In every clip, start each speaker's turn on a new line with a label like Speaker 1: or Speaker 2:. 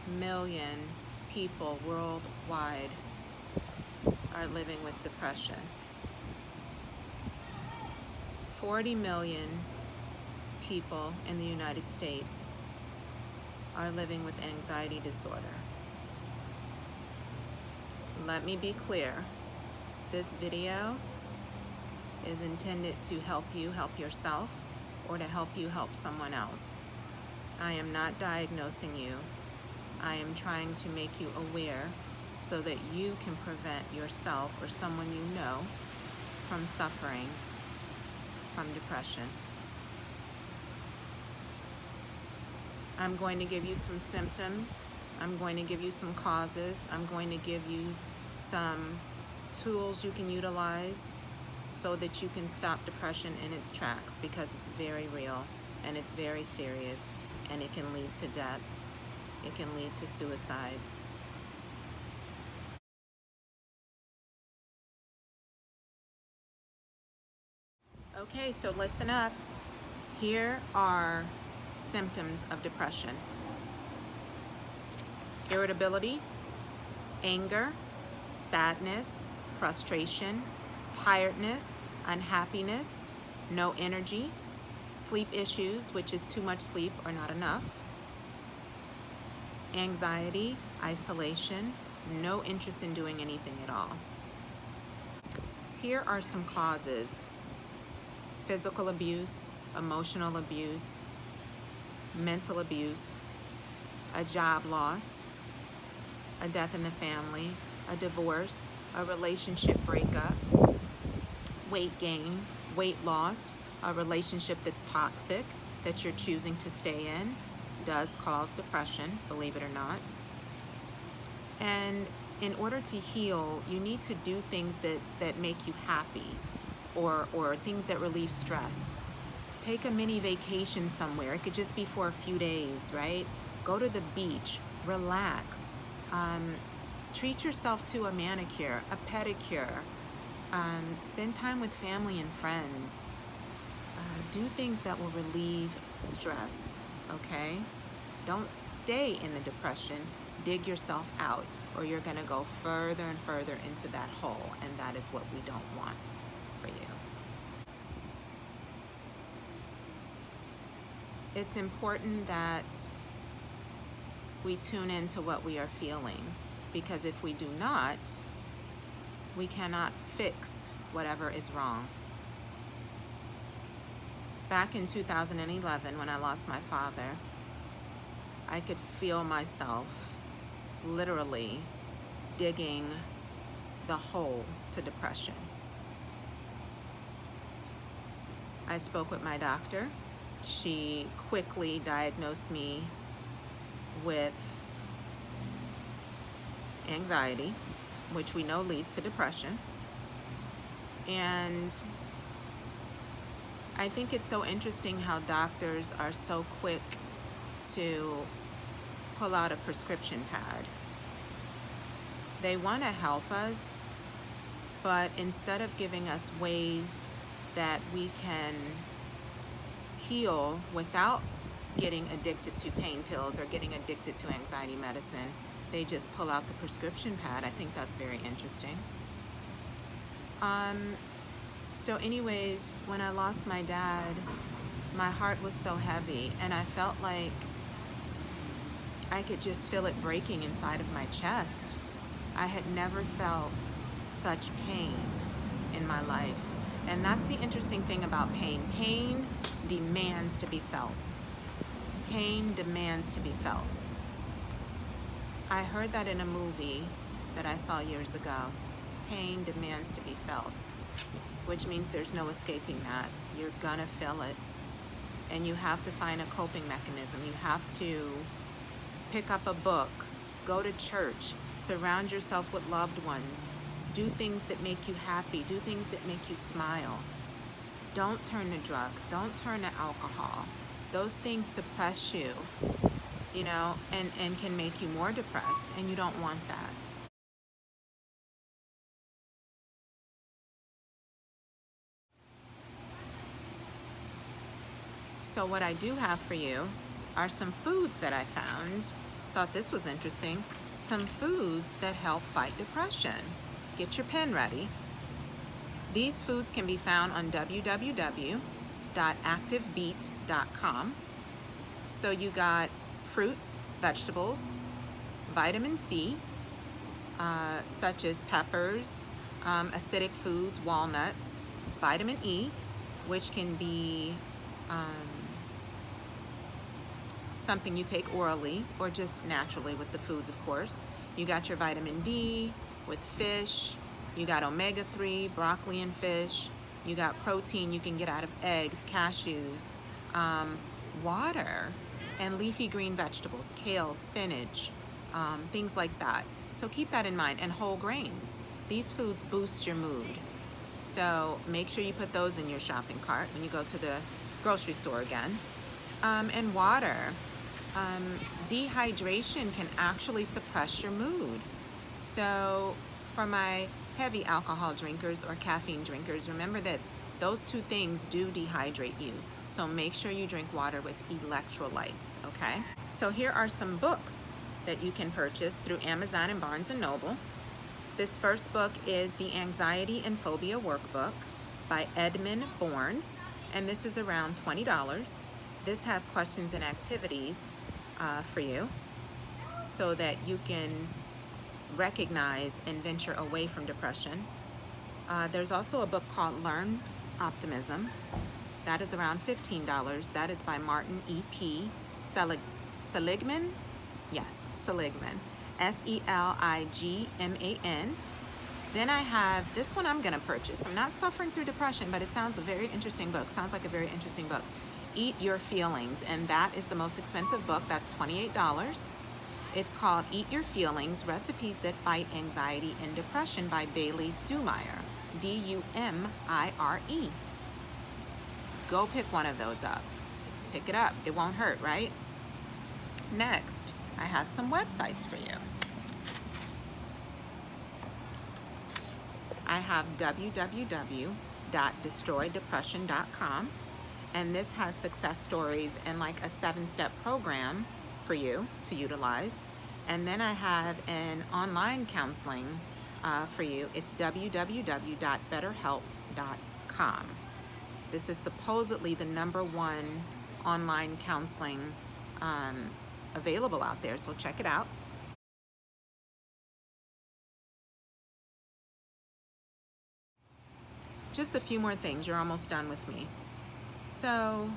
Speaker 1: million people worldwide are living with depression. 40 million people in the United States are living with anxiety disorder. Let me be clear. This video is intended to help you help yourself or to help you help someone else. I am not diagnosing you. I am trying to make you aware so that you can prevent yourself or someone you know from suffering from depression. I'm going to give you some symptoms. I'm going to give you some causes. I'm going to give you some tools you can utilize so that you can stop depression in its tracks, because it's very real and it's very serious, and it can lead to death. It can lead to suicide. Okay, so listen up. Here are symptoms of depression: irritability, anger, sadness, frustration, tiredness, unhappiness, no energy, sleep issues, which is too much sleep or not enough, anxiety, isolation, no interest in doing anything at all. Here are some causes: physical abuse, emotional abuse, mental abuse, a job loss, a death in the family, a divorce, a relationship breakup, weight gain, weight loss, a relationship that's toxic that you're choosing to stay in does cause depression, believe it or not. And in order to heal, you need to do things that make you happy, or things that relieve stress. Take a mini vacation somewhere. It could just be for a few days, right? Go to the beach, relax. Treat yourself to a manicure, a pedicure. Spend time with family and friends. Do things that will relieve stress, okay? Don't stay in the depression. Dig yourself out, or you're gonna go further and further into that hole, and that is what we don't want for you. It's important that we tune into what we are feeling, because if we do not, we cannot fix whatever is wrong. Back in 2011, when I lost my father, I could feel myself literally digging the hole to depression. I spoke with my doctor. She quickly diagnosed me with anxiety, which we know leads to depression. And I think it's so interesting how doctors are so quick to pull out a prescription pad. They want to help us, but instead of giving us ways that we can heal without getting addicted to pain pills or getting addicted to anxiety medicine, they just pull out the prescription pad. I think that's very interesting. So anyways, when I lost my dad, my heart was so heavy, and I felt like I could just feel it breaking inside of my chest. I had never felt such pain in my life. And that's the interesting thing about pain. Pain demands to be felt. Pain demands to be felt. I heard that in a movie that I saw years ago. Pain demands to be felt, which means there's no escaping that. You're gonna feel it. And you have to find a coping mechanism. You have to pick up a book, go to church, surround yourself with loved ones, do things that make you happy, do things that make you smile. Don't turn to drugs, don't turn to alcohol. Those things suppress you, you know, and can make you more depressed, and you don't want that. So what I do have for you are some foods that I found thought this was interesting. Some foods that help fight depression. Get your pen ready. These foods can be found on www.activebeat.com. So you got fruits, vegetables, vitamin C, such as peppers, acidic foods, walnuts, vitamin E, which can be something you take orally or just naturally with the foods, of course. You got your vitamin D with fish. You got omega-3, broccoli and fish. You got protein you can get out of eggs, cashews, water, and leafy green vegetables, kale, spinach, things like that. So keep that in mind. And whole grains. These foods boost your mood. So make sure you put those in your shopping cart when you go to the grocery store again. And water. Dehydration can actually suppress your mood. So for my heavy alcohol drinkers or caffeine drinkers, remember that those two things do dehydrate you. So make sure you drink water with electrolytes, okay? So here are some books that you can purchase through Amazon and Barnes & Noble. This first book is the Anxiety and Phobia Workbook by Edmund Bourne, and this is around $20. This has questions and activities for you so that you can recognize and venture away from depression. There's also a book called Learn Optimism. That is around $15. That is by Martin E.P. Seligman. Yes, Seligman. Seligman. Then I have this one I'm going to purchase. I'm not suffering through depression, but it sounds a very interesting book. Sounds like a very interesting book. Eat Your Feelings, and that is the most expensive book. That's $28. It's called Eat Your Feelings, Recipes That Fight Anxiety and Depression by Bailey Dumire, D-U-M-I-R-E. Go pick one of those up. Pick it up. It won't hurt, right? Next, I have some websites for you. I have www.destroydepression.com, and this has success stories and like a 7-step program for you to utilize. And then I have an online counseling for you. It's www.betterhelp.com. This is supposedly the #1 online counseling available out there, so check it out. Just a few more things. You're almost done with me. So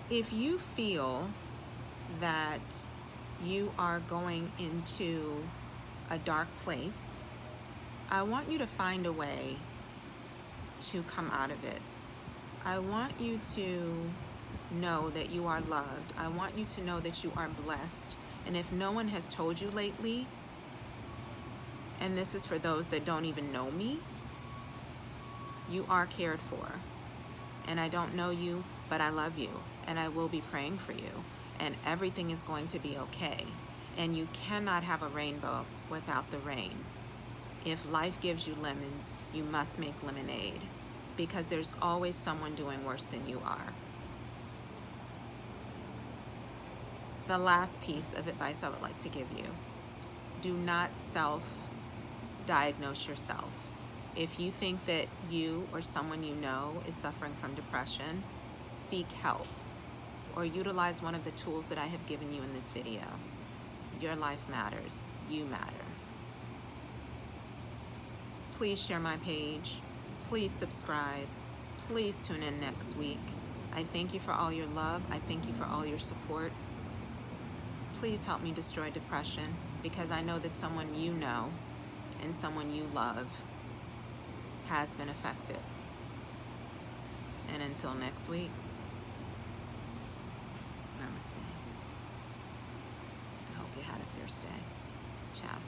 Speaker 1: if you feel that you are going into a dark place, I want you to find a way to come out of it. I want you to know that you are loved. I want you to know that you are blessed. And if no one has told you lately, and this is for those that don't even know me, you are cared for. And I don't know you, but I love you, and I will be praying for you, and everything is going to be okay. And you cannot have a rainbow without the rain. If life gives you lemons, you must make lemonade, because there's always someone doing worse than you are. The last piece of advice I would like to give you: do not self-diagnose yourself. If you think that you or someone you know is suffering from depression, seek help or utilize one of the tools that I have given you in this video. Your life matters. You matter. Please share my page. Please subscribe. Please tune in next week. I thank you for all your love. I thank you for all your support. Please help me destroy depression, because I know that someone you know and someone you love has been affected. And until next week, Namaste. I hope you had a fierce day. Ciao.